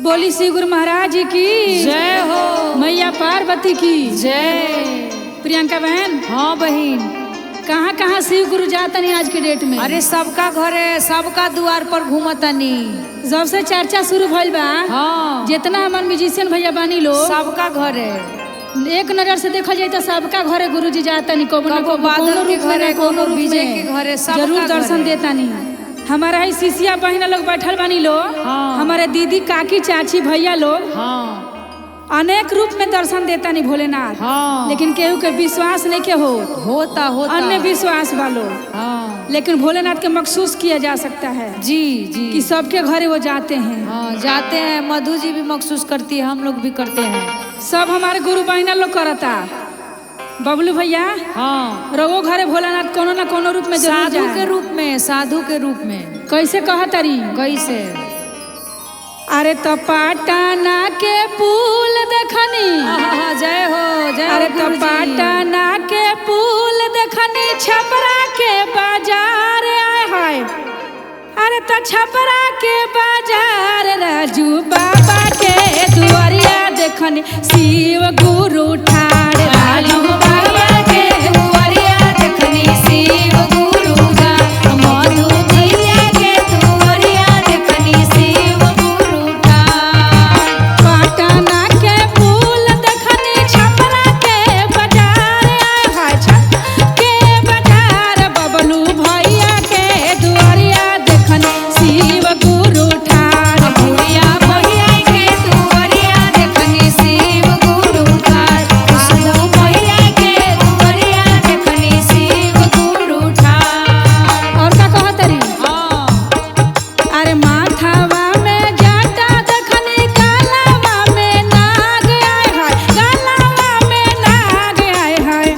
बोली श्री गुरु महाराज की जय हो। मैया पार्वती की जय। प्रियंका बहन। हाँ बहन, कहाँ कहाँ शिव गुरु जातनी आज के डेट में? अरे सबका घरे सबका द्वार पर घूमतनी। जब से चर्चा शुरू भइल बा, हाँ, जितना हमार म्यूजिशियन भैया बानी लोग सबका घरे एक नजर से देखल जाए तो सबका घरे गुरुजी जातनी। कबो बादल के घरे, कोनो विजय के घरे, सबका जरूर दर्शन देतानी। हमारा ही शिष्या बहन लोग बैठल बानी लोग, हाँ, हमारे दीदी काकी चाची भैया लोग हाँ, अनेक रूप में दर्शन देता नहीं भोलेनाथ। हाँ, लेकिन केहू के विश्वास नहीं के होता अन्य विश्वास वालों, हाँ, लेकिन भोलेनाथ के महसूस किया जा सकता है जी जी कि सबके घरे वो जाते हैं। हाँ, जाते हैं। मधु जी भी महसूस करती है, हम लोग भी करते हैं। सब हमारे गुरु बहना लोग करता। बबलू भैया, हाँ, रवो घरे भोलेनाथ कोनो न कोनो रूप में जरूर साधु जाए। के रूप में, साधु के रूप में। कैसे कहतरी? कैसे? अरे तो पाटना के पुल देखनी। जय हो, जय हो। अरे तो पाटना के पुल देखनी, छपरा के बाजार आए हाय। अरे तो छपरा के बाजार, राजू बाबा के दुआरिया देखनी, शिव गुरु ठाड़। राजू बाबा के दुआरिया देखनी, शिव गुरु ठाड़। मधु भैया के दुआरिया देखनी, शिव गुरु ठाड़। पाटना के पुल देखनी, छपरा के बाजार आए हाय। के बाजार, बबलू भैया के दुआरिया देखनी, शिव गुरु ठाड़। भैया भैया के दुआरिया देखनी, शिव गुरु ठाड़। मधु भैया के दुआरिया देखनी, शिव गुरु ठाड़। और का कहतरी? हाँ, अरे माथावा में जाटा देखनी, गालावा में नाग आए हाय। गालावा में नाग आए हाय।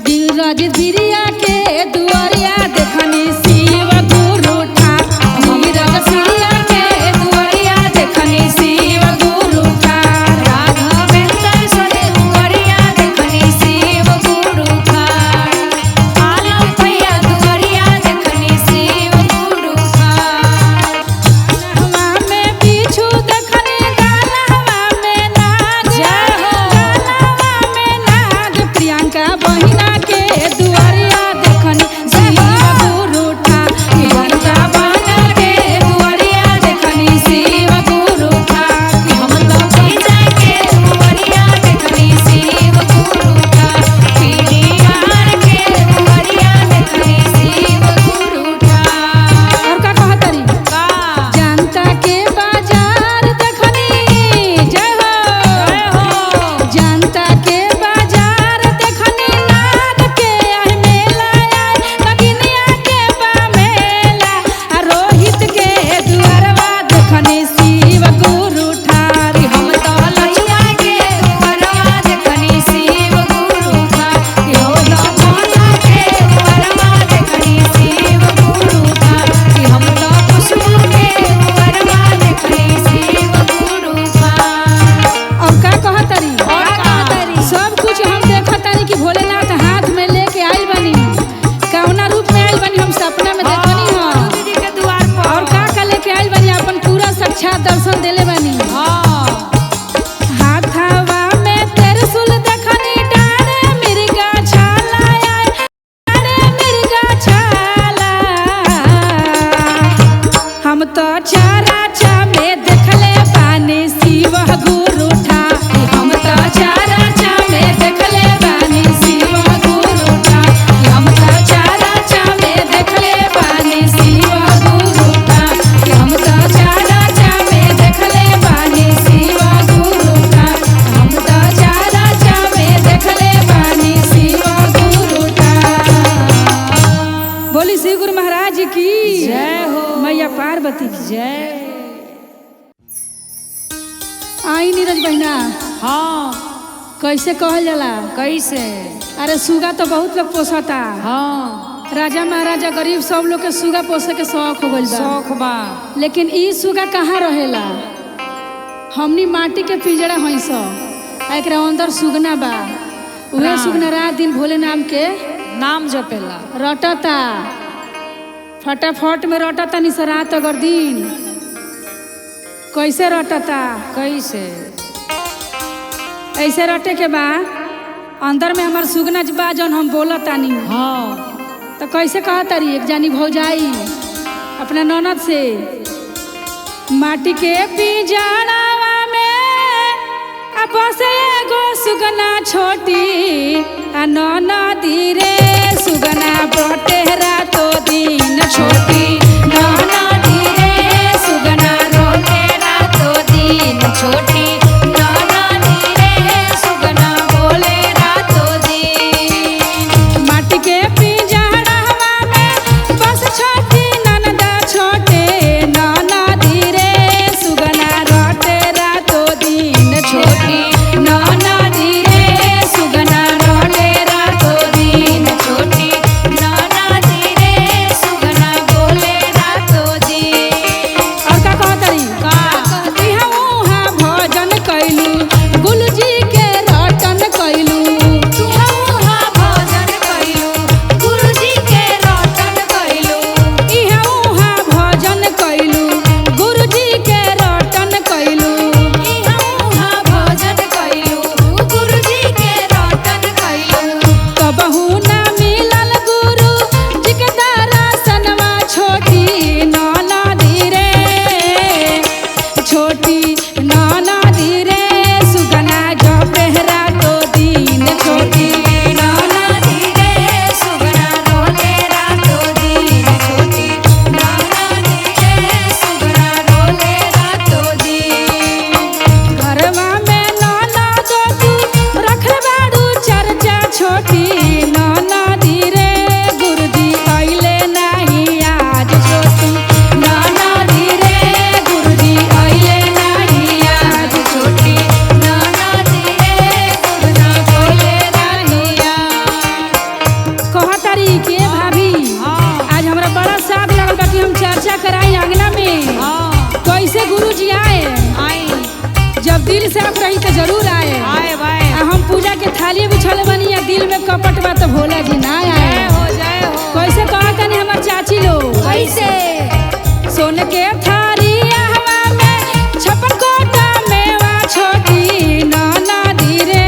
धीरज धीरिया के दुआरिया देखनी, शिव गुरु ठाड़। धीरज धीरिया के दुआरिया देखनी, शिव गुरु ठाड़। राघवेंद्र के दुआरिया देखनी, शिव गुरु ठाड़। आलम भैया दुआरिया देखनी, शिव गुरु ठाड़। गालहवा में बिच्छू देखनी, गालहवा में नाग। जय हो। गालहवा में नाग। प्रियंका बहिना के दुआरिया देखनी, शिव गुरु ठाड़। प्रियंका बहिना के दुआरिया देखनी, शिव गुरु ठाड़। हम तो भैया के दुआरिया देखनी, शिव गुरु ठाड़। पीढ़ियार के दुआरिया देखनी, शिव गुरु ठाड़। और का कहतरी? का जनता के बाजार देखनी। जय हो, जय हो। जनता के बाजार देखनी, नाग के आए मेला आए। नगिनिया के बा मेला, आ रोहित के दुआरवा देखनी, शिव गुरु ठाड़। हम तो लइया के दुआरवा देखनी, शिव गुरु ठाड़। हम तो मोना के दुआरवा देखनी, शिव गुरु ठाड़। हम तो खुशबू के दुआरवा देखनी, शिव गुरु ठाड़। और का कहतरी? और का कहतरी? सब कुछ हम देखतानी कि भोलेनाथ हाथ में लेके आइल बनी। कौना रूप में आइल बनी हम सपना में देखनी हो। हाँ, दीदी के द्वार पर। और का लेके आइल बनी, अपन पूरा साक्षात दर्शन देले बनी। हाँ, हाथावा में त्रिशूल देखनी, डारे मिर्गा छाला आए। डारे मिर्गा छाला। हम तो चाराचा में देखले बानी, शिव गुरु ठाड़। हम तो चाराचा में देखले बानी, शिव गुरु ठाड़। हम तो चाराचा में देखले बानी, शिव गुरु ठाड़। हम तो चाराचा में देखले बानी, शिव गुरु ठाड़। हम तो चाराचा में देखले बानी, शिव गुरु ठाड़। बोली श्री गुरु महाराज की जय हो। मैया पार्वती की जय। आई नीरज बहिना, हाँ, कैसे कहल जाला? कैसे? अरे सुगा तो बहुत लोग पोसता। हाँ, राजा महाराजा गरीब सब लोग के सुगा पोसे के शौक हो गइल बा। शौक बा। लेकिन ई सुगा कहाँ रहेला? हमनी माटी के पिंजरा हई सो, एकरा अंदर सुगना बा। उहे हाँ। सुगना रात दिन भोले नाम के नाम जपेला। रटता, फटाफट में रटता निस रात अगर दिन। कैसे रटता? कैसे? ऐसे रटे के बा अंदर में हमार सुगना बा जौन हम बोलत तानी। हाँ तो कैसे कहा तारी एक जानी भौजाई अपना ननद से, माटी के पिंजड़ावा में अब से एगो सुगना छोटी आ ननदी रे सुगना बटे रातो दिन छोटी ननदी रे सुगना रोटे रातो दिन छोटी ननदी रे सुगना बोले रातो दिन। माटी के पिंजड़ावा में बस छोटी ननदा छोटे ननदी रे सुगना रोटे रातो दिन छोटी ननदी रे सुगना रोटे रातो दिन छोटी ननदी रे सुगना बोले रातो दिन। और का कहतरी का इहा उहा भजन कैलू गुलजी के रटन कैलू तुहा उहा भजन कैलू गुरुजी के रटन कैलू इहा उहा भजन कैलू गुरुजी के रटन कैलू इहा उहा भजन कैलू गुरुजी के रटन कैलू। कबहू ना मिलल गुरु जी के दर्शनवा छोटी ननदी रे छोटी ननदी रे सुगना जपे रातो दिन छोटी ननदी रे सुगना रोले रातो दिन छोटी ननदी रे सुगना रोले रातो दिन। घरवा में ननदो तू रखले बाड़ू चर्चा छोटी ननदी रे गुरुजी अइले नाही आज छोटी ननदी रे गुरुजी अइले नाही आज छोटी ननदी रे सुगना बोले रानिया। कहतारी के भाभी आज हमरा बड़ा साथ लगल बा कि हम चर्चा कराई आंगना में। कैसे गुरुजी आए? आई जब दिल से आप रही तो जरूर आए। आए भाई आ हम पूजा के थाली बिछल बनी या दिल में कपट बा तो भोला जी ना आए। जय हो कैसे कहा तनी हमार चाची लो कैसे? सोन के थारिया हवा में छप्पन कोटा मेवा छोटी ननदी रे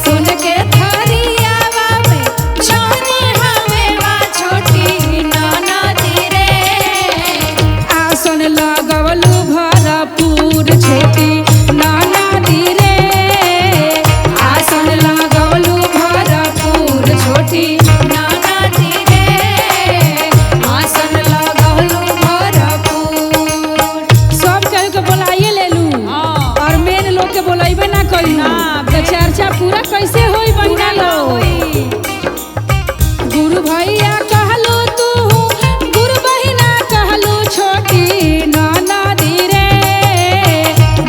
सोन के थारिया हवा में छप्पन मेवा छोटी ननदी रे आसन लगवलू भरपूर छोटी ननदी रे आसन लगवलू भरपूर छोटी ननदी रे आसन लगवलू भरपूर। सब केहू के बोलाइए लेलू और मेन लोग के बोलाइबे ना कइलू तो चर्चा पूरा कैसे होई बहिना लोग? गुरु भैया कहलू तू गुरु बहिना कहलू छोटी ननदी रे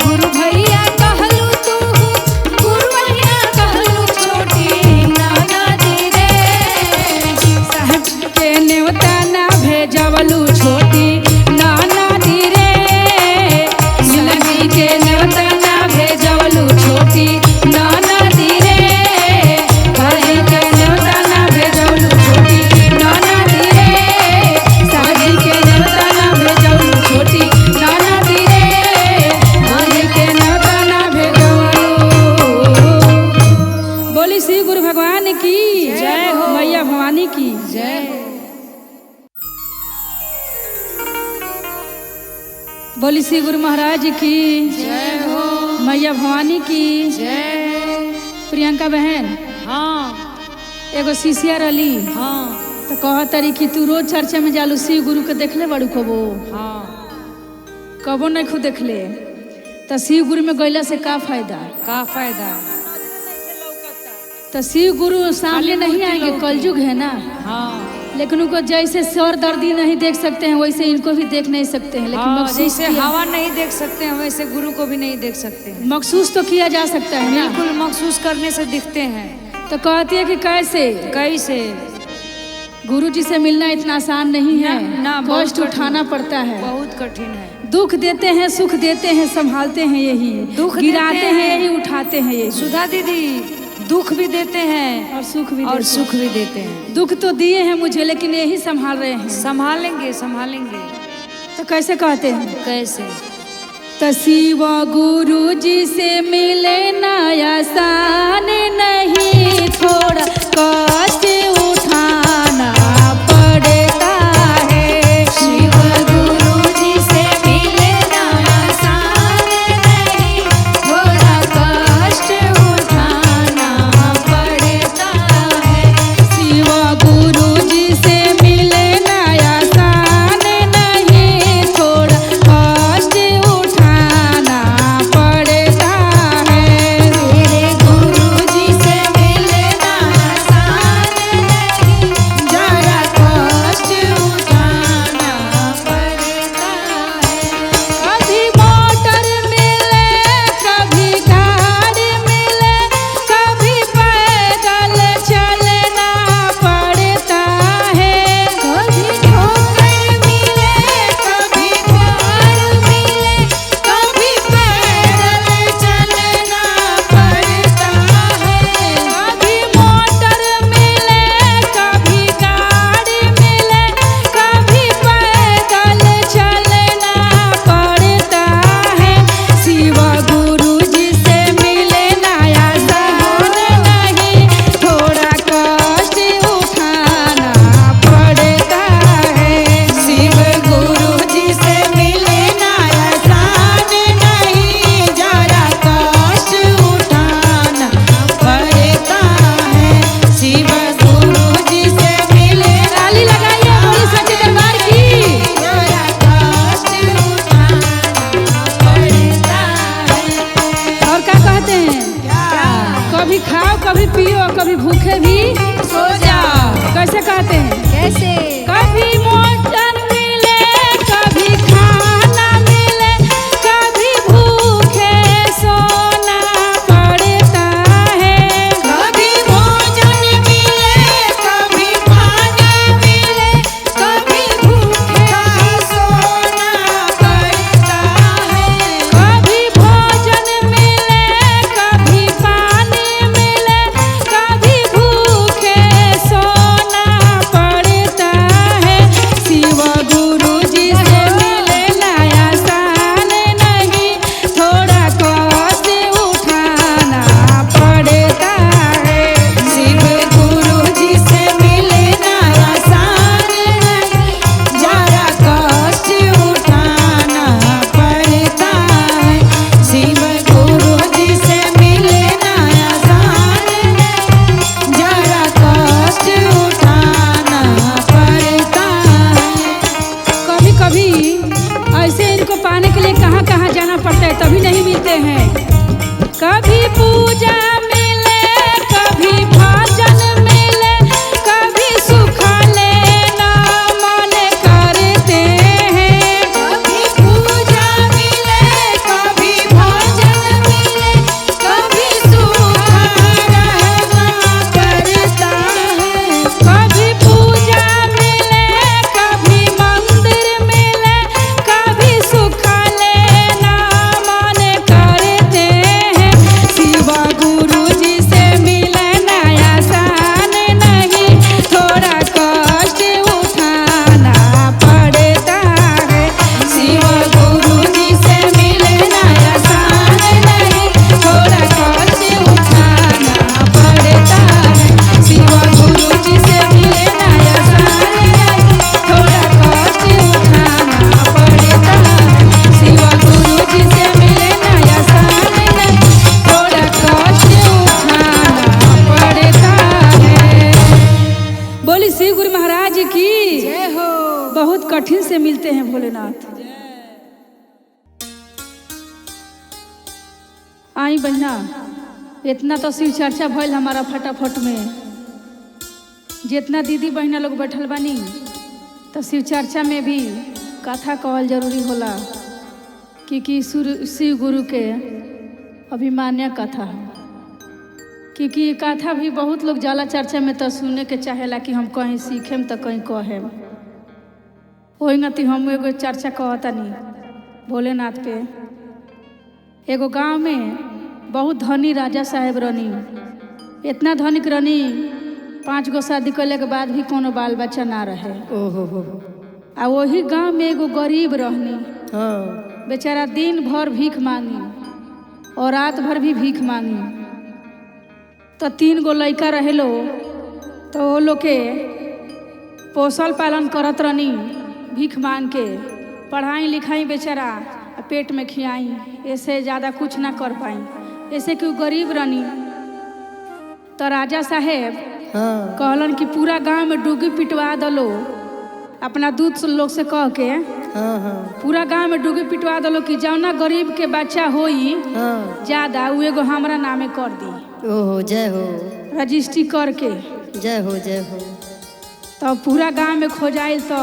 गुरु भैया कहलू तू गुरु बहिना कहलू छोटी ननदी रे साहब के नेवता ना भेजवलू छोटी ननदी रे मिलनी के नेवता ना भेजवलू छोटी ननदी रे भाई के नेवता ना भेजवलू छोटी ननदी रे साजी के नेवता ना भेजवलू छोटी ननदी रे भाई के नेवता ना भेजवलू। बोली श्री गुरु भगवान की जय हो। मैया भवानी की जय बोली श्री गुरु महाराज की जय हो मैया भवानी की। जय। प्रियंका बहन हाँ एगो शिष्या रली हाँ तो कहतरी कि तू रोज चर्चा में जालू शिव गुरु के देखले बड़ू कबो? हाँ कबो नहीं खुद देखले तो शिव गुरु में गईला से का फायदा? का फायदा? तो शिव गुरु सामने नहीं मूर्ति आएंगे, लौकी। कलयुग है ना। हाँ लेकिन उनको जैसे सर दर्दी नहीं देख सकते हैं वैसे इनको भी देख नहीं सकते हैं, लेकिन हाँ, महसूस जैसे किया- हवा नहीं देख सकते हैं वैसे गुरु को भी नहीं देख सकते हैं। महसूस तो किया जा सकता है ना। बिल्कुल महसूस करने से दिखते हैं। तो कहती है कि कैसे कैसे? गुरु जी से मिलना इतना आसान नहीं है, ना, बहुत कष्ट कठिन। उठाना पड़ता है। बहुत कठिन है। दुख देते हैं, सुख देते हैं, संभालते हैं यही, दुख गिराते देते हैं हैं। यही, उठाते हैं यही। सुधा दीदी दुख भी देते हैं और सुख भी और देते सुख भी देते हैं। हैं। दुख तो दिए हैं मुझे, लेकिन यही संभाल रहे हैं। संभालेंगे संभालेंगे। तो कैसे कहते हैं? कैसे? तो शिव गुरु जी से मिले नया आसान नहीं, थोड़ा कष्ट उठाना पड़ता है। शिव गुरु जी से मिले नया आसान नहीं, थोड़ा कष्ट उठाना पड़ता है। शिव गुरु जी से मिले नया आसान नहीं, थोड़ा कष्ट उठाना पड़ता है। मेरे गुरु जी से मिले नया आसान नहीं, जरा कष्ट उठाना पड़ता है। कभी मोटर मिले, कभी गाड़ी मिले, कभी पैदल चलना पड़ता है। कभी ठोकर मिले, कभी प्यार मिले, कभी पैदल चलना पड़ता है। कभी मोटर मिले, कभी गाड़ी मिले, कभी पैदल चलना पड़ता है। शिव गुरु जी से मिले नया आसान नहीं, थोड़ा कष्ट उठाना पड़ता है। शिव गुरु जी से मिले नया आसान नहीं, जरा कष्ट उठाना पड़ता है। शिव गुरु जी से मिले ताली लगाइए बोली सच्चे दरबार की। जरा कष्ट उठाना पड़ता है। और क्या कहते हैं? कभी खाओ, कभी पियो, कभी भूखे भी सो जाओ। कैसे कहते हैं? कैसे? कभी मोटर मिले, कभी खाना मिले, कभी भूखे सोना पड़ता है। कभी भोजन मिले, कभी खाना मिले, कभी भूखे सोना पड़ता है। कभी भोजन मिले, कभी पानी मिले, कभी भूखे सोना पड़ता है। शिव गुरु जी से मिले नया आसान नहीं, थोड़ा कष्ट उठाना पड़ता है। शिव गुरु जी से मिले नया आसान नहीं, जरा कष्ट उठाना पड़ता है। शिव गुरु जी से मिले नया आसान नहीं, जरा कष्ट उठाना पड़ता है। कभी कभी ऐसे इनको पाने के लिए कहाँ कहाँ जाना पड़ता है, तभी नहीं मिलते हैं। कभी पूजा मिले, कभी भजन मिले, कभी सुख लेना मन करते हैं। कभी पूजा मिले, कभी भजन मिले, कभी सुख रहना पड़ता है। कभी पूजा मिले, कभी मंदिर मिले, कभी सुख लेना मन करते हैं। शिव गुरु जी से मिले नया आसान नहीं, थोड़ा कष्ट उठाना पड़ता है। शिव गुरु जी से मिले नया आसान नहीं, थोड़ा कष्ट उठाना पड़ता है। शिव गुरु जी से मिले नया आसान नहीं, थोड़ा कष्ट उठाना पड़ता है। शिव गुरु जी से मिले नया आसान नहीं, थोड़ा कष्ट उठाना पड़ता है। बोली शिव गुरु महाराज की जय हो। बहुत कठिन से मिलते हैं भोलेनाथ। आई बहना, इतना तो शिव चर्चा भइल हमारा फटाफट में। जितना दीदी बहना लोग बैठल बानी, तो शिव चर्चा में भी कथा कहल जरूरी होला, क्योंकि शिव गुरु के अभिमान्य कथा है। क्योंकि ये कथा भी बहुत लोग जाला चर्चा में तो सुने के चाहेला कि हम कहीं सीखेम तो कहीं कहेम। वही नती हम एगो चर्चा कहतनी भोलेनाथ पे। एगो गांव में बहुत धनी राजा साहेब रहनी। इतना धनिक रहनी, 5 गो शादी कैले के बाद भी कोनो बाल बच्चा ना रहे। ओहो हो। आ वही गांव में एगो गरीब रहनी। हाँ। बेचारा दिन भर भीख मांगी और रात भर भी भीख मांगी। तो 3 गो लड़का रहेलो तो वो लोग के पोसल पालन करत रहनी भीख मांग के, पढ़ाई लिखाई बेचारा पेट में खियाई, ऐसे ज़्यादा कुछ ना कर पाई, ऐसे कि गरीब रहनी। तो राजा साहेब कहलन कि पूरा गांव में डूगी पिटवा दलो, अपना दूत लोग से कह के पूरा गांव में डूगी पिटवा दलो कि जौना गरीब के बच्चा होई ज्यादा वो एगो हमरा नामे कर दी। ओहो जय हो, रजिस्ट्री करके जय हो जय हो। तो पूरा गांव में खोजाइल तो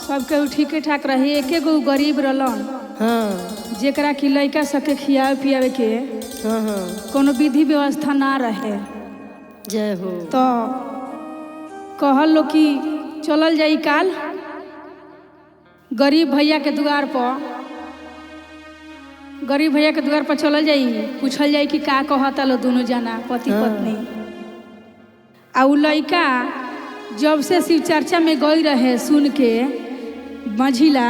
सबके ठीके ठाक रहे, एके गो गरीब रहलन जेकरा की लड़का सबके खियावे पियावे के कोनो विधि व्यवस्था ना रहे। जय हो। तो कहल लो कि चलल जाई काल गरीब भैया के द्वार पर, गरीब भैया के द्वार पर चलल जाई, पूछल जाई कि का कहता लो दोनों जना पति पत्नी। आ उ लड़का जब से शिव चर्चा में गई रहे सुन के मझिला,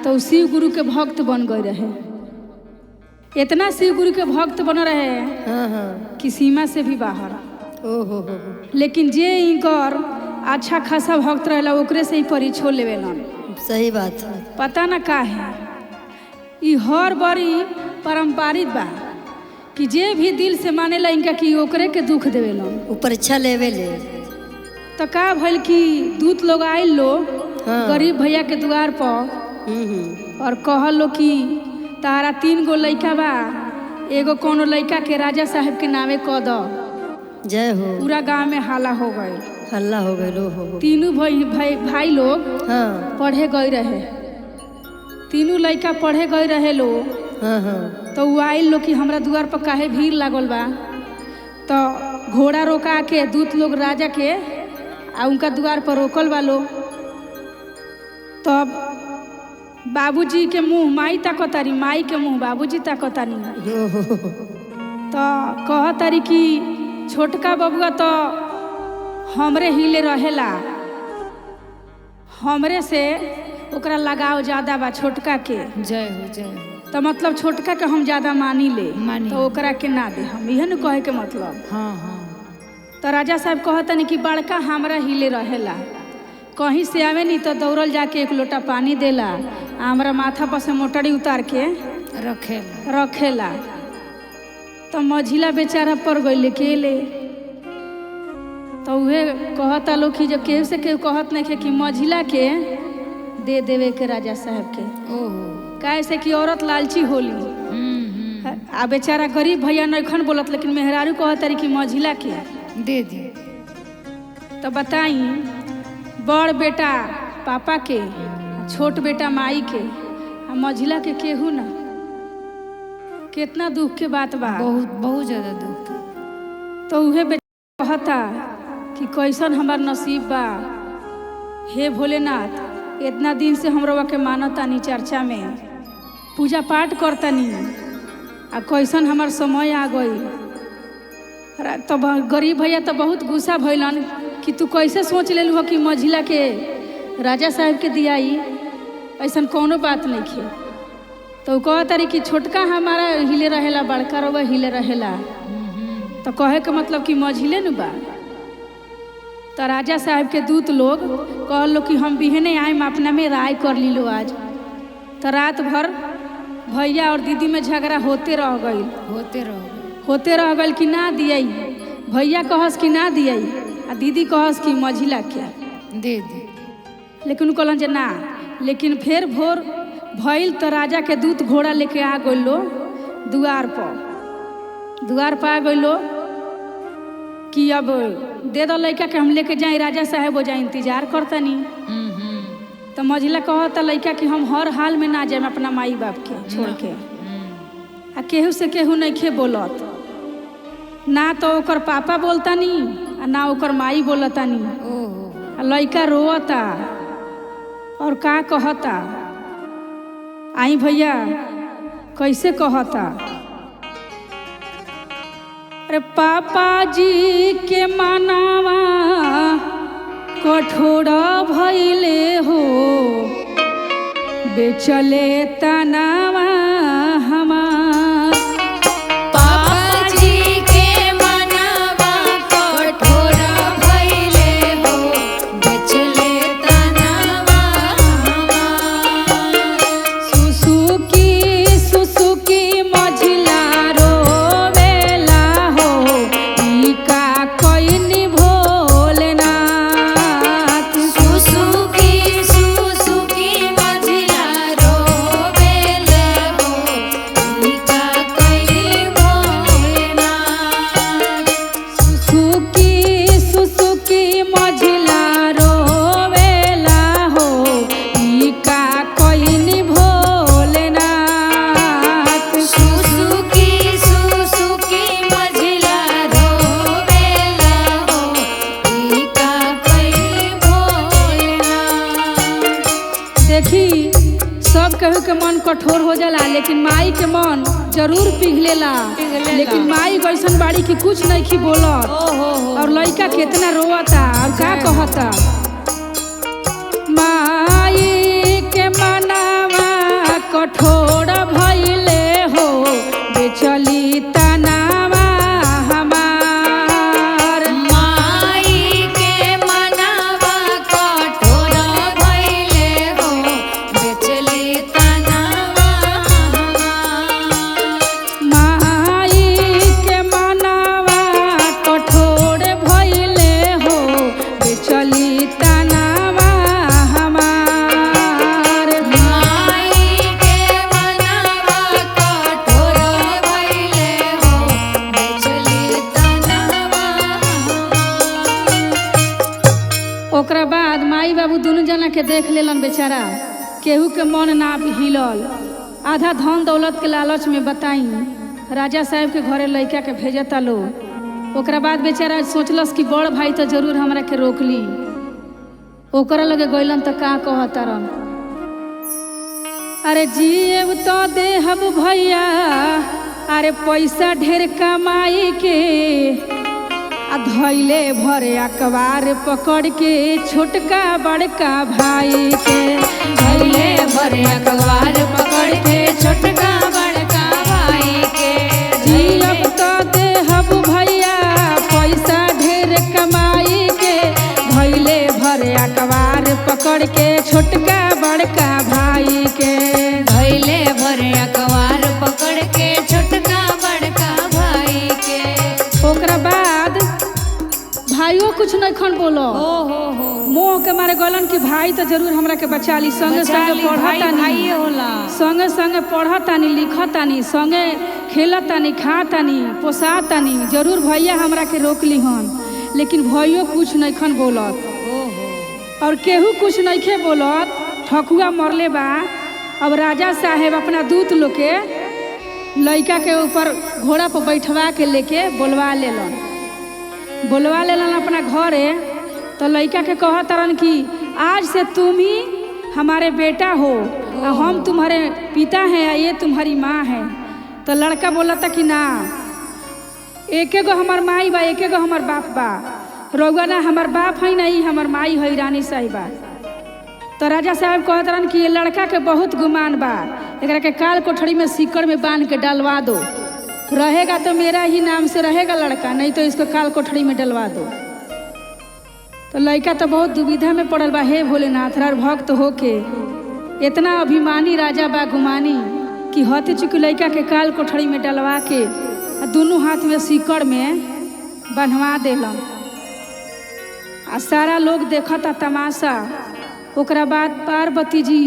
तो शिव गुरु के भक्त बन गए रहे। इतना शिव गुरु के भक्त बन रहे कि सीमा से भी बाहर। लेकिन जे इनकर अच्छा खासा भक्त रहेला ओकरे से ही परीक्षो लेवेलन। सही बात है। पता ना का है, ई हर बड़ी पारंपरिक बा कि जे भी दिल से मानेला इनका कि ओकरे के दुख देवेलन, वो परीक्षा लेवे ले। तो का भइल कि दूत लोग आइल लो गरीब भैया के द्वार पर और कहल लो कि तारा 3 गो लड़का बा, एगो कोनो लड़का के राजा साहब के नामे कह दो। जय हो। पूरा गांव में हल्ला हो गए, हल्ला हो गए। हो। तीनों भाई लोग पढ़े गए रहे, तीनों लड़का पढ़े गए रहे लो। तो वो आइल लो कि हमरा द्वार पर काहे भीड़ लागल बा। तो घोड़ा रोका के दूत लोग राजा के आ उनका द्वार पर रोकल बा लो। तब बाबूजी के मुंह माई ताकतारी, माई के मुंह बाबूजी ताकतानी। तो कहतारी कि छोटका बबुआ तो हमरे हिले रहेला, हमरे से ओकरा लगाव ज्यादा बा छोटका के। जय हो जय हो। तो मतलब छोटका के हम ज्यादा मानी ले, तो ओकरा के ना दे हम, इहे न कहे के मतलब। तो राजा साहब कहतनी कि बड़का हमरा हिले रहेला, कहीं से आवे नहीं तो दौड़ल जाके 1 लोटा पानी देला, हमरा माथा पर से मोटरी उतार के रखेला। तो मझिला बेचारा पड़ गई अकेले। तो उहे कहता लोग कि जब केहू से केहू कहत नहीं कि मझिला के दे देवे के राजा साहब के, कैसे कि औरत लालची होली। आ बेचारा गरीब भैया नखन बोलत, लेकिन मेहरारू कहतारी कि मझिला के दे दे। तो बताई बड़ बेटा पापा के, छोट बेटा माई के, आ मझिला के केहू ना। कितना दुख के बात बा, बहुत ज्यादा दुख। तो उहे बेटा कहता कि कैसन हमार नसीब बा, हे भोलेनाथ, इतना दिन से हमरा के मानतानी, चर्चा में पूजा पाठ करतानी, आ कैसन हमार समय आ गई। तो गरीब भैया तो बहुत गुस्सा भइलन कि तू कैसे सोच लेलू हो कि मझिला के राजा साहब के दियाई, ऐसा कोनो बात नहीं खे। तो कहतारी कि छोटका हमारा हिले रहेला, बड़का रउआ हिले रहेला। तो कहे के मतलब कि मझिले न बा। तो राजा साहब के दूत लोग कहलो कि हम बिहने आए अपना में राय कर लीलो आज। तो रात भर भैया और दीदी में झगड़ा होते रह गई कि ना दियई। भैया कहस कि ना दियई, आ दीदी कहस कि मझिला के दे दे। लेकिन कहलन जे ना। लेकिन फिर भोर भइल तो राजा के दूत घोड़ा लेके आ गइलो द्वार पर आ गइलो कि अब दे दो लड़का के हम लेके जाए, राजा साहब हो जाए इंतजार करतनी। तो मझिला कहता लड़का कि हम हर हाल में ना जाए अपना माई बाप के छोड़ के, आ केहू से केहू नहीं खे बोलत, ना तो ओकर पापा बोलतानी आ ना ओकर माई बोलतानी। लड़का रोता और का कहता, आई भैया कैसे कहता। अरे पापा जी के मनावा कठोर भइले हो, बेचले तनावा देखी सब केहू के मन कठोर हो जाला, लेकिन माई के मन जरूर पिघलेला। लेकिन माई वैसन बाड़ी की कुछ नहीं की बोलत। और लड़का कितना रोता और का कहता। माई के मनावा कठोर भइले हो, बेचली तनावा हमार। माई के मनावा कठोर भइले हो, बेचली तनावा हमार। माई के मनावा कठोर भइले हो, बेचली तनावा हमार। माई के मनावा कठोर भइले हो, बेचली तनावा हमार। ओकरा बाद माई बाबू दोनों जना के देख लेलन बेचारा, केहू के मन ना हिलल। आधा धन दौलत के लालच में बताई राजा साहब के घरे लड़का के भेजता लो। ओकरा बाद बेचारा सोचलस कि बड़ भाई तो जरूर हमरा के रोक ली। ओकरा लगे गइलन तो का कहतारन। अरे जीव तो देहब भैया, अरे पैसा ढेर कमाई के, आ धैले भरे अखबार पकड़ के छोटका बड़का भाई के। धैले भरे अखबार पकड़ के छोटका बड़का भाई के। जीव तो देहब भैया पैसा ढेर कमाई के, धैले भरे अखबार पकड़ के छोटका बड़का भाई के। धैले भरे अखबार पकड़ के छोटका बड़का भाई के। ओकरा बाद भाइयों कुछ नहीं खन बोलो। मोह के मारे गलन कि भाई तो जरूर हमरा के बचा ली। संगे संगे पढ़तानी होला, संगे संगे पढ़तानी लिखतानी, संगे खेलतानी खातानी पोसातानी, जरूर भैया हमरा के रोक ली हन। लेकिन भाइयों कुछ नहीं खन बोलत और केहू कुछ नहीं खे बोलत। ठकुआ मरले बा। अब राजा साहेब अपना दूत लोग के लड़का के ऊपर घोड़ा पर बैठवा के लेके बोलवा लेलन अपना घरे। तो लड़का के कहतरन कि आज से तुम ही हमारे बेटा हो और हम तुम्हारे पिता हैं और ये तुम्हारी माँ है। तो लड़का बोला था कि ना, एके गो हमार माई बा, एके गो हमार बाप बा। रउआ ना हमार बाप है नहीं, हमार माई है रानी साहिबा। तो राजा साहब कहतरन कि ये लड़का के बहुत गुमान बा, एकरा के काल कोठरी में सीकड़ में बांध के डलवा दो। रहेगा तो मेरा ही नाम से रहेगा लड़का, नहीं तो इसको काल कोठरी में डलवा दो। तो लड़का तो बहुत दुविधा में पड़ल बा। हे भोलेनाथ, रार भक्त होके इतना अभिमानी राजा बा गुमानी कि हते चुकी लड़का के काल कोठरी में डलवा के दोनों हाथ में सीकड़ में बंधवा देलन। आ सारा लोग देखता तमाशा। ओकरा बाद पार्वती जी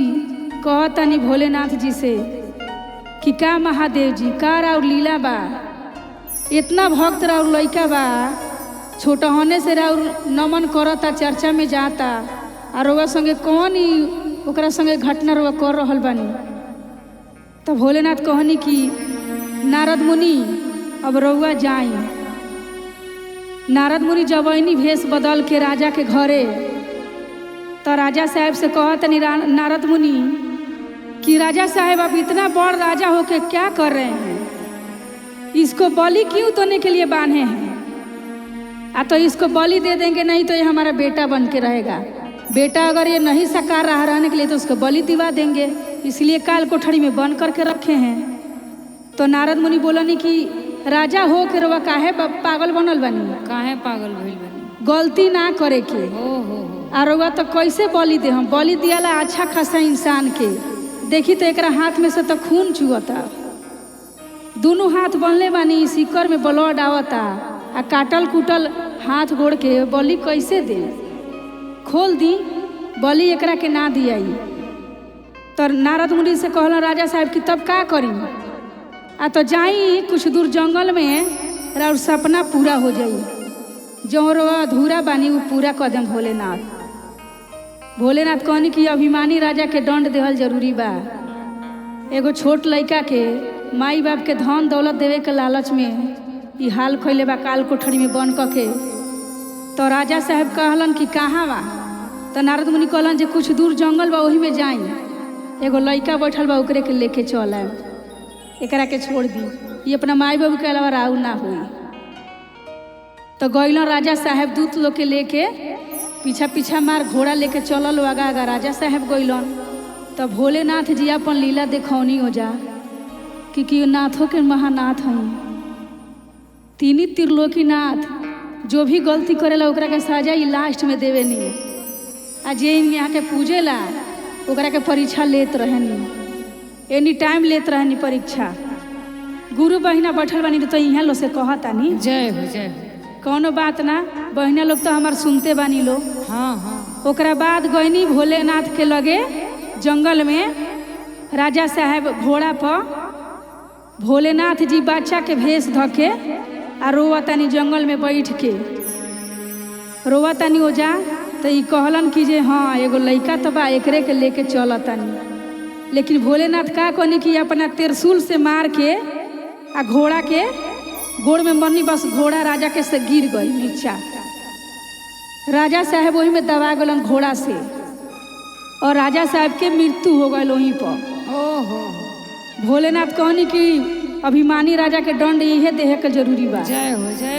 कहतनी भोलेनाथ जी से कि का महादेव जी, का राउर लीला बा, इतना भक्त राउर लड़का बा, छोटा होने से राउर नमन करता, चर्चा में जाता, और रउआ संगे कौन ही ओकरा संगे घटना रउआ कर रहल बानी। तो भोलेनाथ कहनी कि नारद मुनि अब रउआ जाई। नारद मुनि जबैनी भेष बदल के राजा के घरे। तो राजा साहब से कहतनी नारद मुनि कि राजा साहब अब इतना बड़ राजा होके क्या कर रहे हैं, इसको बलि क्यों देने के लिए बांधे हैं? तो इसको बलि दे देंगे, नहीं तो ये हमारा बेटा बन के रहेगा। बेटा अगर ये नहीं साकार रहा रहने के लिए तो उसको बलि दिवा देंगे, इसलिए काल कोठरी में बंद करके रखे हैं। तो नारद मुनि बोलनी कि राजा हो के रउआ काहे पागल बनल बनी, काहे पागल भइल बनी, गलती ना करे के। और रउआ तो कैसे बलि दे, हम बलि दियाला अच्छा खासा इंसान के। देखी तो एकरा हाथ में से तो खून चुअता, दोनों हाथ बनले बानी, सीकर में ब्लड आवता, आ काटल कुटल हाथ गोड़ के बलि कैसे दे? खोल दी, बलि एकरा के ना दियाई। तो नारद मुनि से कहला राजा साहब कि तब का करी? तो जाई कुछ दूर जंगल में और सपना पूरा हो जाई, जो अधूरा बानी वो पूरा कदम भोलेनाथ। भोलेनाथ कहनी कि अभिमानी राजा के दंड देहल जरूरी बा। एगो छोट लड़का के माई बाप के धन दौलत देवे के लालच में ई हाल खैले बा, काल कोठरी में बंद करके। तो राजा साहब कहलन कि कहाँ बा? तो नारद मुनि कहलन जे कुछ दूर जंगल बा, वही में जाई। एगो लड़का बैठल बा ओकरे के लेके चल आए, एकरा के छोड़ दी, ये अपना माई बाबू के अलावा राउ ना हुई। तो गइल राजा साहब दूत लोग के लेके पीछा पीछा मार घोड़ा लेके चलल आगा आगा राजा साहब गइलन। तो भोलेनाथ जी अपन लीला देखौनी हो जा कि नाथों के महानाथ हैं, तीन त्रिलोकीनाथ। जो भी गलती करेला ओकरा के सजा ही लास्ट में देवे नहीं, आ जे यहाँ के पूजेला ओकरा के परीक्षा लेत रहनी, एनी टाइम लेत रहनी परीक्षा। गुरु बहिना बैठल बानी तो यहाँ लोग से कहतानी जय हो जय हो। कौनो बात ना, बहिना लोग तो हमार सुनते बानी लो। हाँ हाँ। ओकरा बाद गईनी भोलेनाथ के लगे जंगल में। राजा साहब घोड़ा पर, भोलेनाथ जी बच्चा के भेष धके आ रोवतानी जंगल में बैठ के रोवतानी। हो जा तो ई कहलन कि जे हाँ एगो लड़का तो बा, एकरे के लेके चलतानी। लेकिन भोलेनाथ का कहनी कि अपना त्रिशूल से मार के आ घोड़ा के गोड़ में मरनी, बस घोड़ा राजा के से गिर गई नीचा। राजा साहब वही में दबा गलन घोड़ा से, और राजा साहब के मृत्यु हो गई वहीं पर। ओहो। भोलेनाथ कहनी कि अभिमानी राजा के दंड इहे देहे के जरूरी बा। जय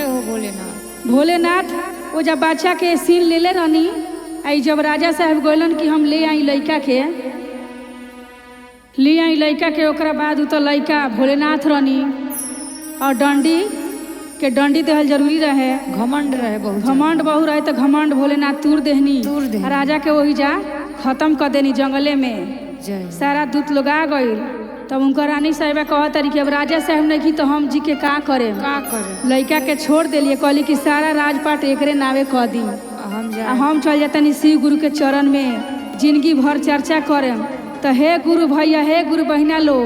हो भोलेनाथ। भोलेनाथ वो जब बच्चा के सीन ले ले रहनी, आई जब राजा साहब गइलन कि हम ले आई लड़का के, ले आई लड़का के। ओकरा बाद तो लड़का भोलेनाथ रहनी, और डंडी देहल जरूरी रहे। घमंड रहे बहुत, घमंड बहु रहे तो घमंड भोलेनाथ तूर देहनी। राजा के वही जा खत्म कर देनी जंगले में। सारा दूत लोग आ गई। तब उनका रानी साहिबा कहत रही कि अब राजा साहब नहीं तो हम जी के का करे। लड़का के छोड़ दिलिए, कहली कि सारा राजपाट एकरे नावे कह दी, हम चल जातनी शिव गुरु के चरण में जिंदगी भर चर्चा करें। तो हे गुरु भैया, हे गुरु बहिना लो,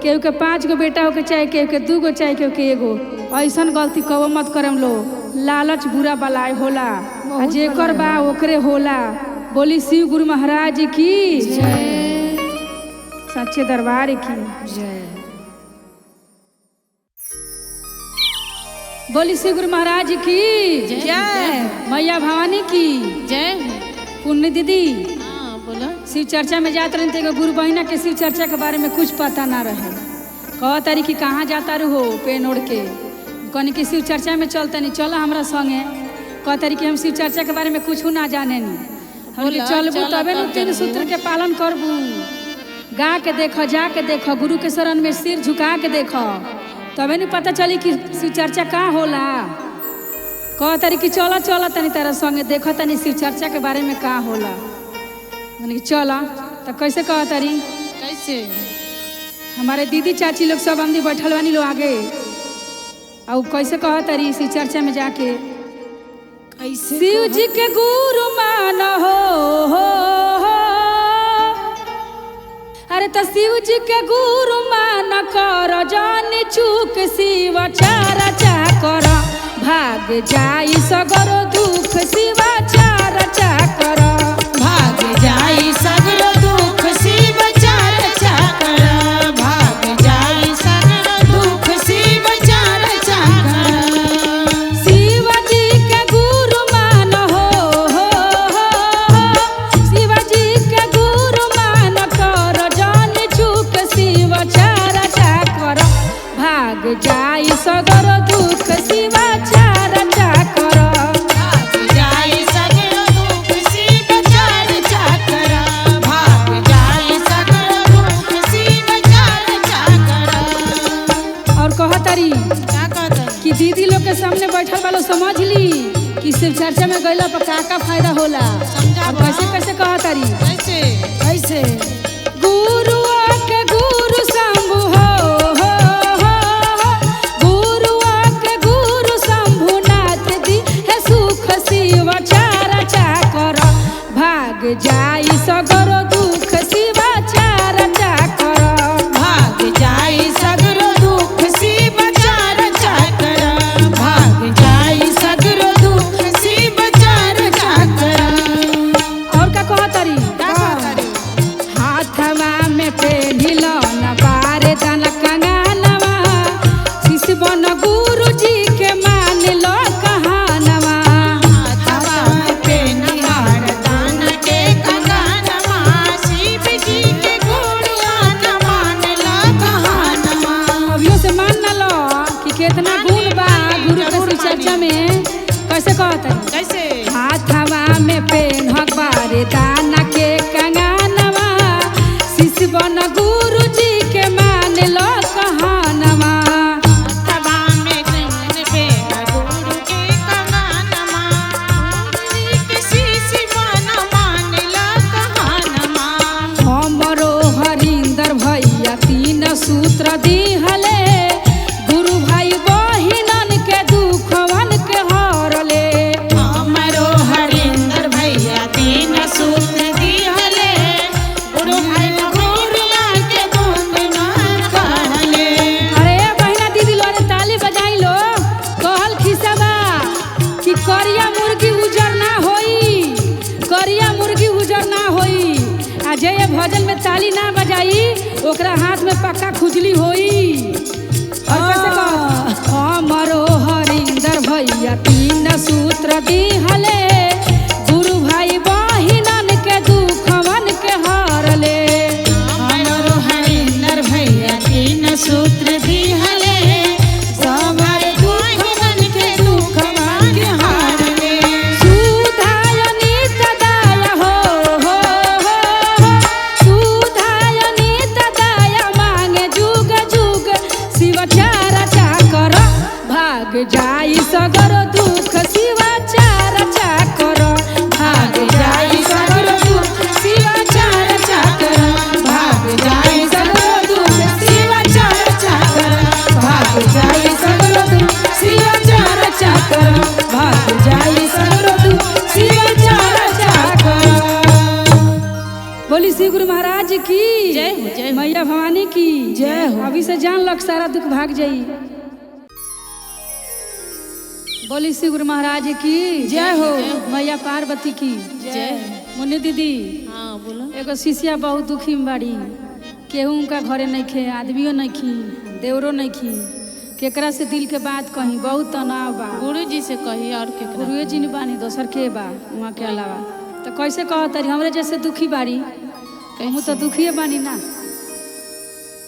केहू के 5 गो बेटा होके चाहे केहू के 2 गो चाहे केहू के 1 गो, ऐसन गलती कबो मत करम लो। लालच बुरा बलाय होला, जेकर बा ओकरे होला। बोली शिव गुरु महाराज की जय, सच्चे दरबार की जय। बोली शिव गुरु महाराज की जय, मैया भवानी की जय। पुण्य दीदी बोला शिव चर्चा में जात रहे थे, गुरु बहिना के शिव चर्चा के बारे में कुछ पता ना रहे। कह तारी कि कहाँ जाता रहो पेन ओढ़ के, कहनी कि शिव चर्चा में चलता नहीं, चला हमरा संगे। कह तारी कि हम शिव चर्चा के बारे में कुछ ना जाने नहीं। हम चलबू तबे न 3 सूत्र के पालन करबू। गा के देखो, जा के देखो, गुरु के शरण में सिर झुका के देखो, तबे नहीं पता चली कि शिव चर्चा का होला। कह तारी कि चला चला तनी तारा संगे देखो तनी शिव चर्चा के बारे में का होला। चला तो कैसे कह तारी, कैसे हमारे दीदी चाची लोग सब आमदी बैठल बानी लोग आगे, और कैसे कह तारी शिव चर्चा में जाके, कैसे शिव जी के गुरु मान हो। अरे तो शिव जी के गुरु मान कर, जान चूक शिव चर्चा कर, भाग जाई सगर दुख शिव चर्चा कर, भाग जाई सगर दुख शिव चर्चा कर, भाग जाई सगर दुख शिव चर्चा कर। शिव जी के गुरु मान हो, शिव जी के गुरु मान कर, जान चूक शिव चर्चा कर, भाग जाई सगर दुख शिव चर्चा कर, भाग जाई सगर दुख शिव चर्चा कर, भाग जाई सगर दुख शिव चर्चा कर। और कहतरी क्या कहता कि दीदी लोग के सामने बैठल वालों समझ ली कि शिव चर्चा में गइला पर का फायदा होला। समझा कैसे कैसे कहतरी, कैसे कैसे गुरु के गुरु शंभु हो, गुरु के गुरु शंभु नाथ दी है सुख शिव चर्चा कर, भाग जाई सगर दुख शिव चर्चा कर, भाग जाई सगर दुख शिव चर्चा कर, भाग जाई सगर दुख शिव चर्चा कर। और का कहतरी, हाथवा में पेढ़िल न बारे दन कंगनवा, शिष्य बन गुरु जी के मान लो कहानवा, हाथवा पे निहार दान के कंगनवा, शिव जी के गुण कहता कैसे हाथवा में पेन बारे दाना के कंगनवा शिष्य बन गुरु जी के मान लो कहानवा तबा में कृष्ण पे गुरु के कमानमा के शिष्य बन मान ला कहानमा हमरो हरिंदर भैया 3 सूत्र दिहले गुरु भाई बहिनन के दुखवन के हरले हमरो हरिंदर भैया 3 सूत्र दिहले गुरु भाई गुरुआ के गुणगान कहले अरे बहिना दीदी लोरे ताली बजाई लो कहल खिसबा कि करिया मुर्गी उजर ना होई करिया मुर्गी उजर ना होई आ जे ये भजन में ताली ना बजाई ओकरा हाथ में पक्का खुजली होई और कैसे कह हमरो हरिंदर भैया 3 सूत्र दिहले गुरु भाई बहिनन के दुखवन के हरले हमरो हरिंदर भैया 3 सूत्र दिहले सबर दुख मन के दुख मान हारले सुधाय नित दाय हो सुधाय नित दाय मांगे जुग जुग शिव चर्चा कर भाग जाई सगर दुख शिव चर्चा कर भाग जाई सगर दुख शिव चर्चा कर भाग जाई सगर दुख शिव चर्चा कर भाग जाई सगर दुख शिव चर्चा कर भाग जाई सगर दुख शिव चर्चा कर बोली श्री गुरु महाराज की जय हो, जय हो। मैया भवानी की जय हो। अभी से जान लग सारा दुख भाग जाई बोली श्री गुरु महाराज की जय हो। मैया पार्वती की जय मुन्नी दीदी हाँ बोलो एगो शिष्या बहुत दुखी में बाड़ी केहू उनका घरे नहीं खे आदमियों नहीं खी देवरो नहीं खी केकरा से दिल के बात कही बहुत तनाव बा गुरु जी से कही और के गुरुए जी नहीं बानी दोसर के बा वहाँ के अलावा तो कैसे कहतरी हमरे जैसे दुखी बाड़ी कहूँ तो दुखिए बानी ना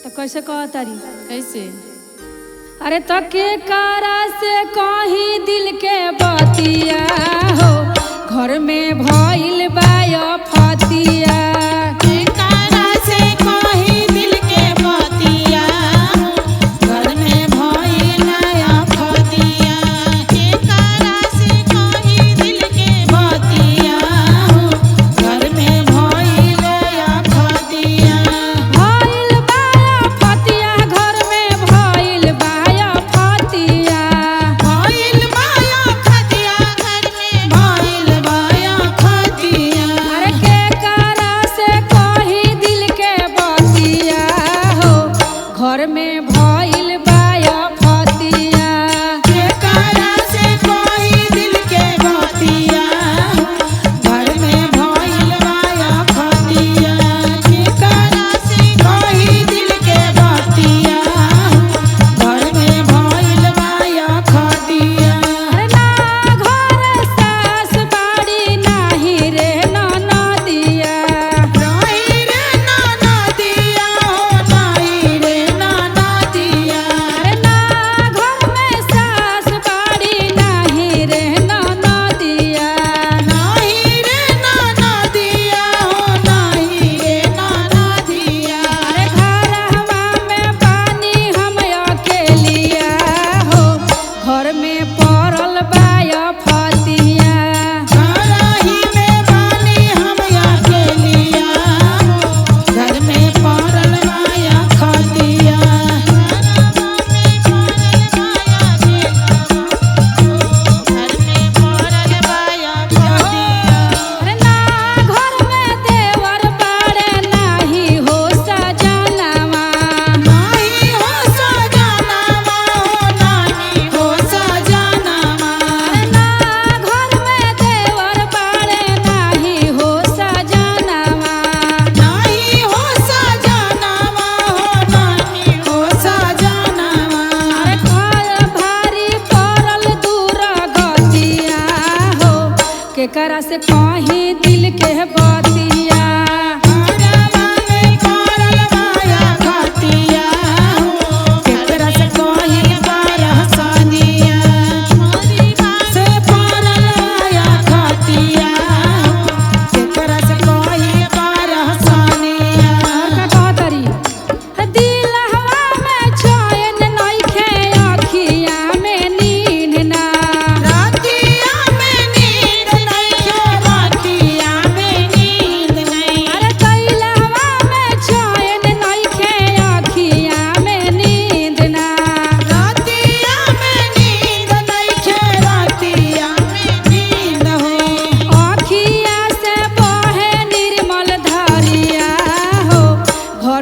तो कैसे कहतरी कैसे अरे तो के कारा से कहीं दिल के बतिया हो घर में भइल बाय फतिया कारा से कही दिल के बतिया घर में भइल फतिया के कारा से कही दिल के बतिया घर में भइल फतिया भइल बाय फतिया घर में भइल बाय फतिया भइल माया खतिया घर में भइल माया खतिया अरे के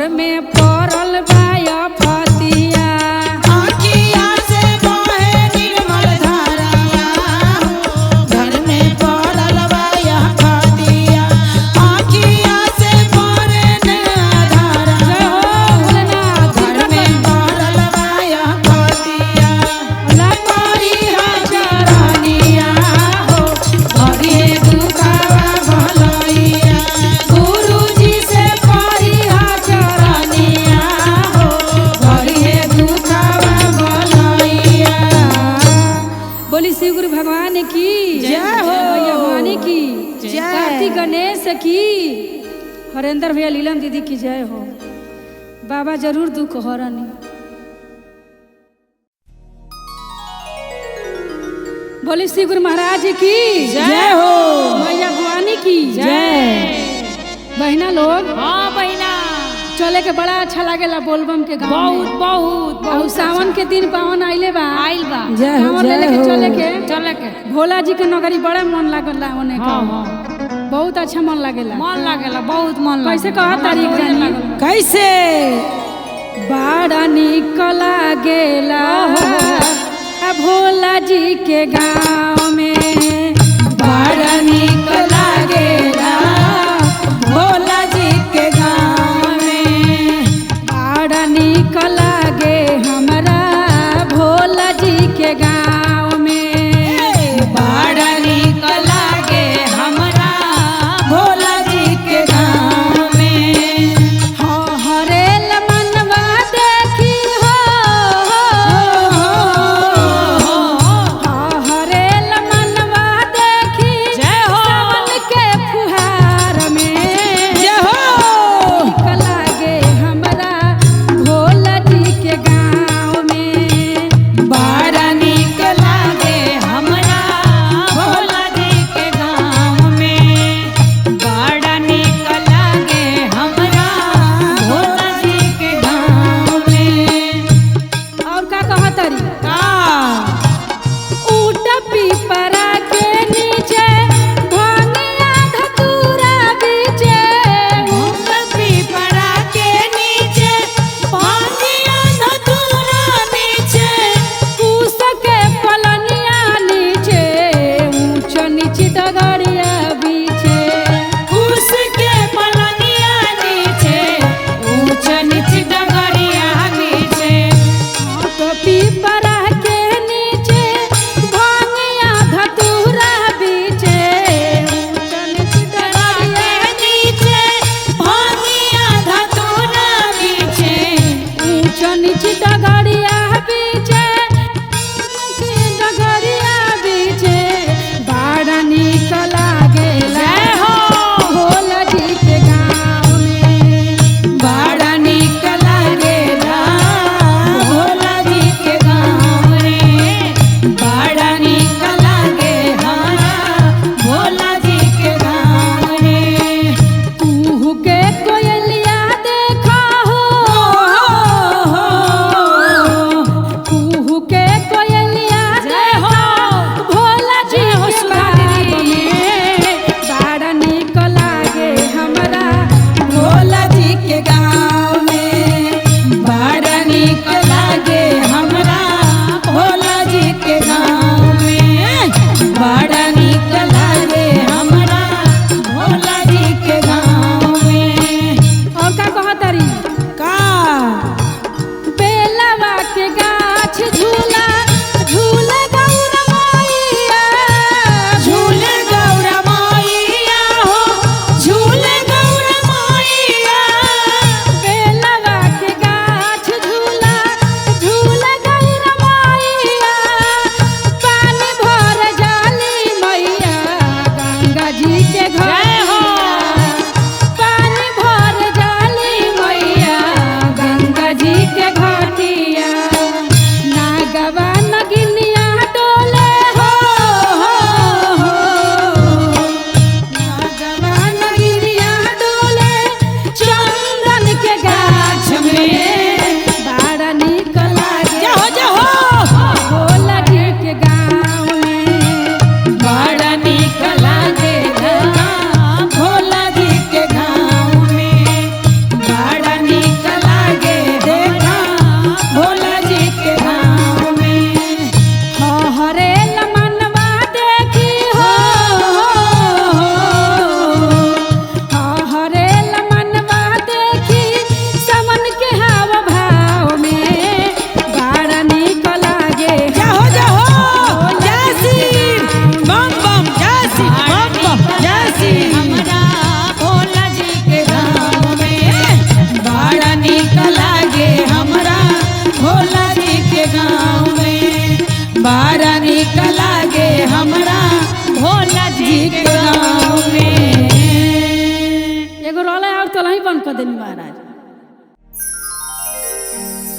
घर में पड़ल बाया फतिया आँखिया से बहे निर्मल धाराया घर में पड़ल बाया फतिया आँखिया से बहे निर्मल धाराया घर में पड़ल बाया फतिया लपरी हजरनिया हो भरिए दुखावा भलैया गुरुजी से परी हजरनिया हो भरिए दुखावा भलैया। बोली श्री गुरु भगवान की जय हो। भैया भवानी की जय। कार्तिक गणेश की हरेंद्र भैया लीलन दीदी की जय हो। बाबा जरूर दुख हरनी। बोली श्री गुरु महाराज की जय हो। भैया भवानी की जय। बहना लोग हाँ बहिना चले के बड़ा अच्छा लागेला बोलबम के गाँव बहुत में। बहुत और सावन के दिन पावन आइले बा आइल बा जय हो ले लेके चले के भोला जी के नगरी बड़ा मन लागला ओने का हाँ हाँ बहुत अच्छा मन लागेला। मन लागेला बहुत मन कैसे कहा तारीख जानी कैसे बड़ा निक लागेला भोला जी के गाँव में बड़ा निक लागेला भोला जी के गाँव में बड़ा निक लागे हमरा भोला जी के गाँव में बड़ा निक लागे हमरा भोला जी के गाँव में हरेल मनवा देखी हो हरेल मनवा देखी जय हो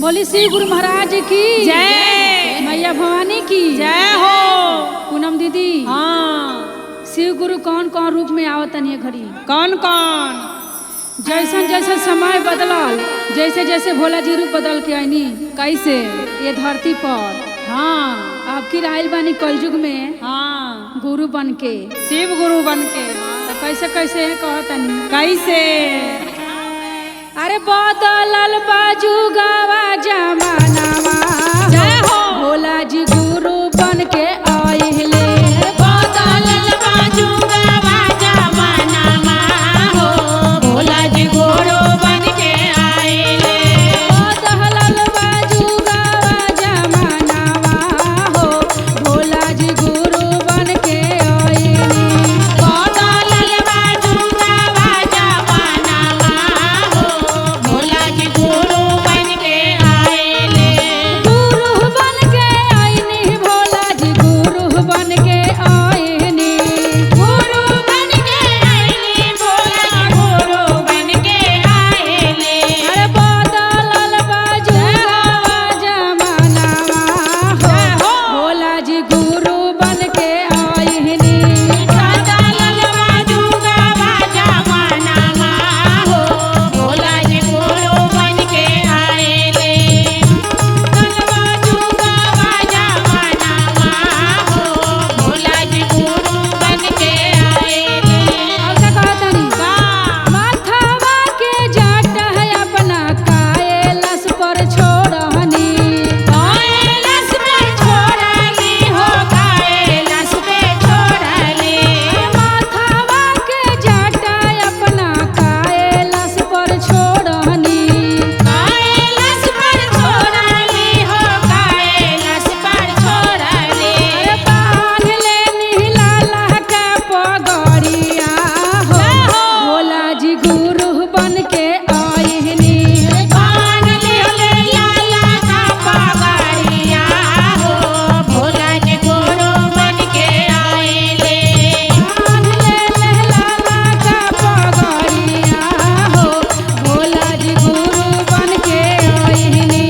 बोली श्री गुरु महाराज की जय। मैया भवानी की जय हो। पूनम दीदी, हाँ, शिव गुरु कौन कौन रूप में आवत तनी घड़ी? कौन कौन? जैसन जैसन समय बदलल, जैसे जैसे भोला जी रूप बदल के आईनी कैसे ये धरती पर। हाँ, अब की आइल बानी कलयुग में हाँ, गुरु बन के, शिव गुरु बन के। तो कैसे कैसे कहतनी? कैसे? अरे बदलल बाजू गावा जमानावा, जय हो। भोला जी गुरु बन के आइले। बदलल बाजू गावा जमानावा हो, भोला जी गुरु बन के आइले। बदलल बाजू गावा जमानावा हो, भोला जी गुरु बन के आइले। बदलल बाजू गावा जमानावा हो, भोला जी गुरु बन के आइले। गुरु बन के आइनी, भोला जी गुरु बन के आइनी। गुरु बन के आइले, भोला गुरु बन के आइले। अरे बदलल बाजू गावा जमानावा हो, भोला जी गुरु बन के आइनी। बदलल बाजू गावा जमानावा हो, भोला जी गुरु बन के आइले। बाजू गावा जमानावा हो, भोला जी गुरु बन के आइले। अब का कहतनी? माथावा के जाट है अपना कायलाश पर छोड़हनी। कैलाश पे छोड़ली हो, कैलाश पे छोड़ली। माथावा के जाट अपना कायलाश पर छोड़हनी। कैलाश पर छोड़ली हो, कैलाश पर छोड़ली। अरे बांध लेनी लाला का पगड़िया हो, भोला जी गुरु बन के आइनी। बांध लेले लाला का पगड़िया हो, भोला जी गुरु बन के आइले। बांध लेले लाला का पगड़िया हो, भोला जी गुरु बन के आइनी।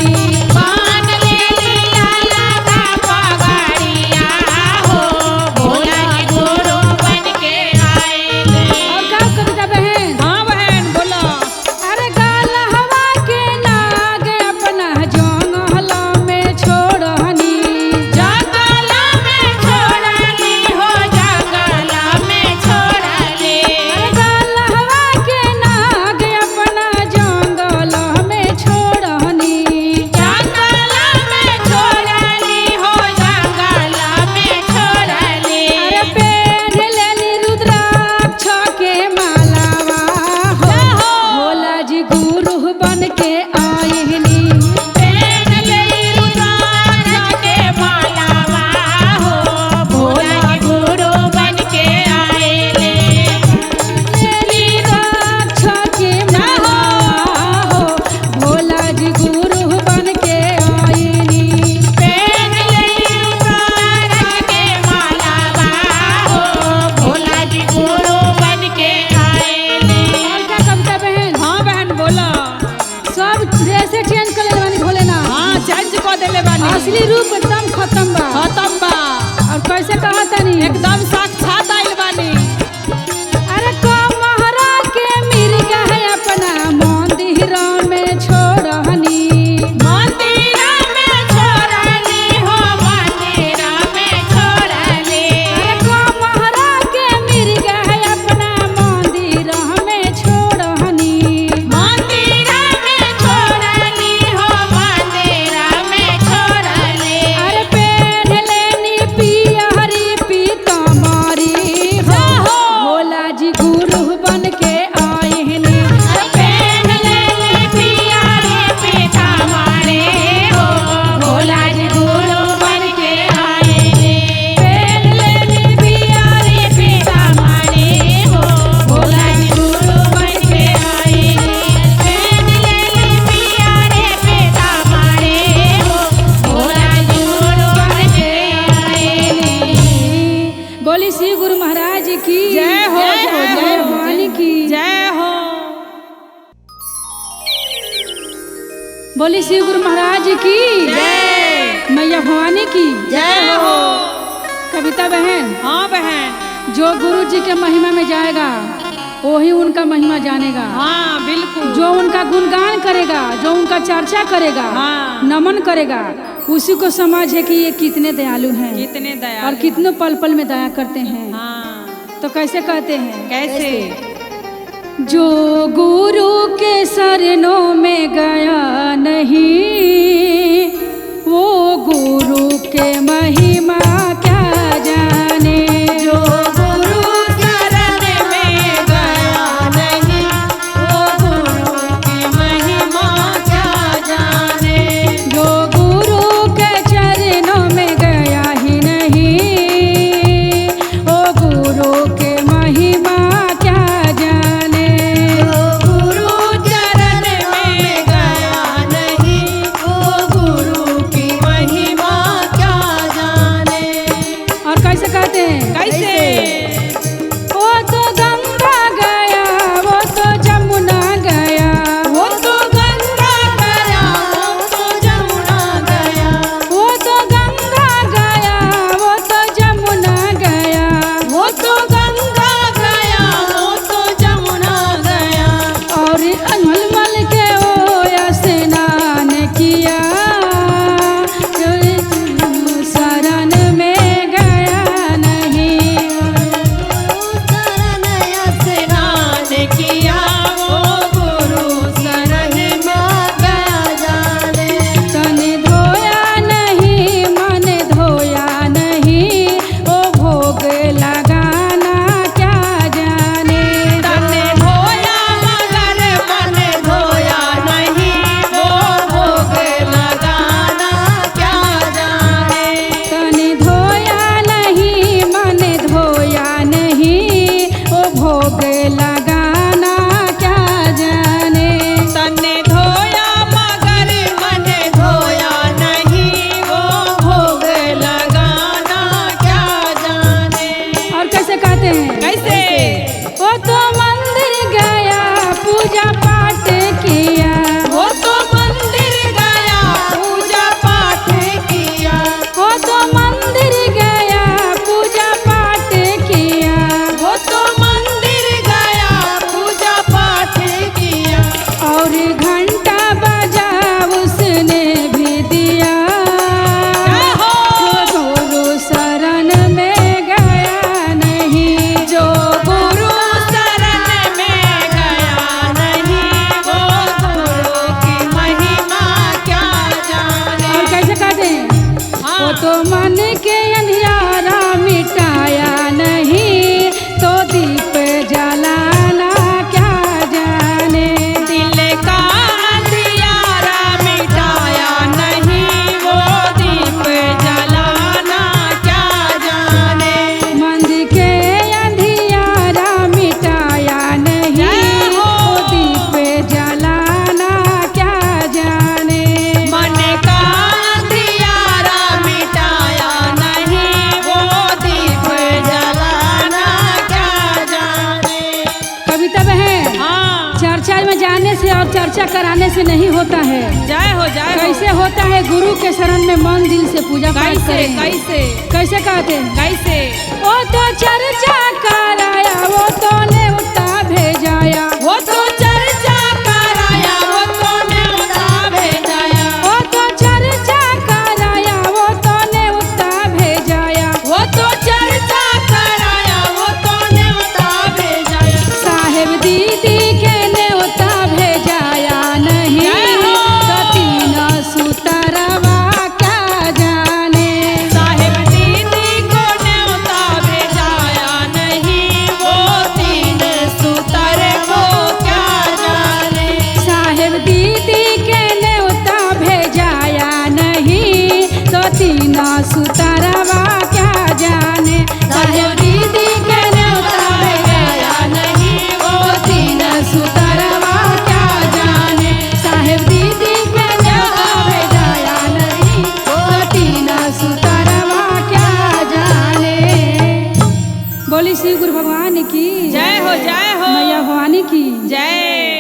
बांध लेले लाला का पगड़िया हो, भोला जी गुरु बन के आइले। और का कविता बहन? हाँ बहन बोलो। अरे गालहवा के नाग अपना जंगला में छोड़हनी। जंगला में छोड़ली हो, जंगला में छोड़ली। अरे गालहवा के नाग अपना जंगला में छोड़हनी। जंगला में छोड़ली हो, जंगला में छोड़ली। अरे पेड़ लेनी रुद्राक्ष के मालावा हो, भोला जी गुरु बन के आइनी। पेन ले रुद्राक्ष के मालावा हो, भोला जी गुरु बन के आइले। रुद्राक्ष के मालावा हो, भोला जी गुरु बन के आइनी। पेन ले रुद्राक्ष के मालावा हो, भोला जी गुरु बन के आइले। और का कविता बहन? हाँ बहन बोलो। सब जैसे चेंज कर ले बानी भोलेनाथ। हाँ चेंज कर देले बानी। असली रूप एकदम खत्म बा। खत्म बा। और कैसे कहतनी? एकदम साक्षात आइल बानी। अरे कमहरा के मिर्गा है अपना मंदिर में छोड़हनी। मंदिर में छोड़ली हो, मंदिर में छोड़ली। अरे कमहरा के मिर्गा है अपना मंदिर में छोड़हनी। मंदिर में छोड़ली हो, मंदिर में छोड़ली। अरे पेड़ बोली श्री गुरु महाराज की जय। मैया भवानी की जय हो। कविता बहन, हाँ बहन, जो गुरु जी के महिमा में जाएगा वही उनका महिमा जानेगा। हाँ बिल्कुल। जो उनका गुणगान करेगा, जो उनका चर्चा करेगा, हाँ। नमन करेगा, उसी को समझ है कि ये कितने दयालु हैं, कितने दयालु और कितने पल पल में दया करते हैं। हाँ। तो कैसे कहते हैं? कैसे? जो गुरु के शरणों में गया नहीं, वो गुरु के महिमा क्या जाने। जो गुरु शरण में गया नहीं, वो गुरु की महिमा क्या जाने। जो गुरु के चरणों में गया ही नहीं, वो गुरु के महिमा क्या जाने। गुरु चरण में गया नहीं, वो गुरु की महिमा क्या जाने। और कैसे कहते हैं? कैसे? वो तो गंगा गया, वो तो जमुना गया, वो तो गंगा गया, वो तो जमुना गया। वो तो गंगा गया, वो तो जमुना गया, वो तो गंगा गया, वो तो जमुना गया। और मलमल के ओया स्नान किया, शरण में गया नहीं। शरण स्नान किया, वो गुरु शरण में गया जाने। तन धोया नहीं, मन धोया नहीं, ओ भोग लगाना क्या जाने। तन धोया मगर मन धोया नहीं, वो भोग लगाना क्या जाने। तन धोया नहीं, मन धोया नहीं, ओ भोग लगाना क्या जाने। तन धोया मगर मन धोया नहीं, वो भोग लगाना क्या जाने। और कैसे कहते हैं? कैसे? वो तो मंदिर गया, पूजा पाठ किया, वो तो मंदिर गया, पूजा पाठ किया। वो तो मंदिर गया, पूजा पाठ किया, वो तो मंदिर गया, पूजा पाठ किया। और घंटा बजा उसने भी दिया। जय हो। जो गुरु शरण में गया नहीं, जो गुरु शरण में गया नहीं, वो गुरु की महिमा क्या जाने। और कैसे कहते हैं? हाँ। वो तो मन के अंधियारा मिटाया नहीं, तो दीप जलाना क्या जाने। दिल का अंधियारा मिटाया नहीं, वो दीप जलाना क्या जाने। मंदिर के अंधियारा मिटाया नहीं, जय हो। वो दीप जलाना क्या जाने। मन का अंधियारा मिटाया नहीं, वो दीप जलाना क्या जाने। कविता बहन, हाँ। चर्चा में जाने से और चर्चा कराने से नहीं होता है। जय हो, जय हो। कैसे होता है? गुरु के शरण में मन दिल से पूजा पाठ कैसे? करें। कैसे? कैसे कहते हैं? कैसे? वो तो चर्चा कराया, वो तो न्योता भेजाया, वो तो चर्चा कराया, वो तो न्योता भेजाया। वो तो चर्चा कराया, वो तो न्योता भेजाया। वो तो चर्चा कराया, वो तो न्योता भेजाया। साहेब दीदी के न्योता भेजाया नहीं, जय हो। तो तीन सुतरवा क्या जाने। साहेब दीदी को न्योता भेजाया नहीं, वो तीन सुतर को क्या जाने। साहेब दीदी के न्योता भेजाया नहीं, तो तीन सुतरवा क्या जाने। साहेब दीदी के न्योता भेजाया नहीं, वो तीन सुतरवा क्या जाने। साहेब दीदी के न्योता भेजाया नहीं, वो तीन सुतरवा क्या जाने। बोली श्री गुरु भगवान की जय हो, जय हो। मैया भवानी की जय।